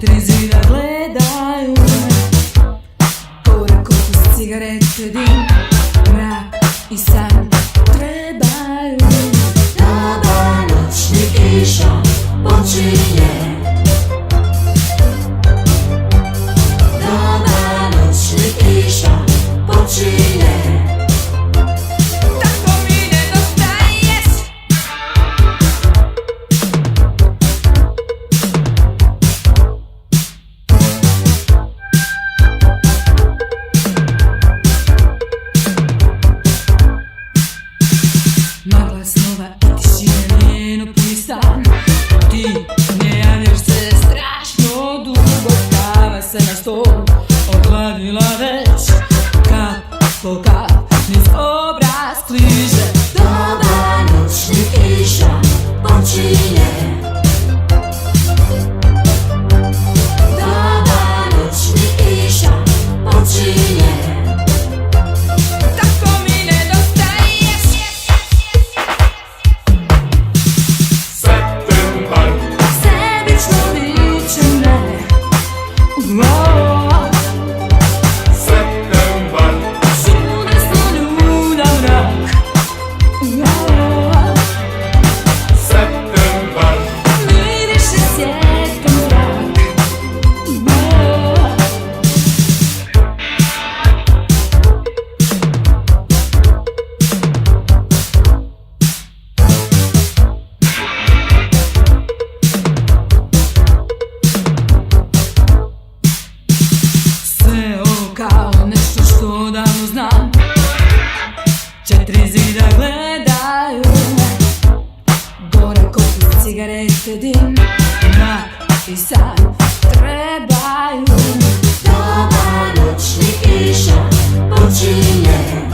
Četiri zida gledaju me, pored kokus cigarete, dim, mrak i san trebaju. Doba noćnih kiša počinje. Doba noćnih kiša počinje. Tako mi nedostaješ. Magla snova i tišina njeno puni stan. Ti ne javljaš se strašno dugo. Kava se na stolu ohladila već. Kap po kap niz obraz kliže. Doba noćnih kiša počinje. Doba noćnih kiša počinje. Tako mi nedostaješ. Septembar, Sebično viče me. septembar, Čudesno ljuda mrak. septembar, Miriše sjetom mrak. Sve ovo kao nešto što davno znam. Četiri zida gledaju me, gore kokus cigarete, dim, mrak i san trebaju. Doba noćnih kiša počinje.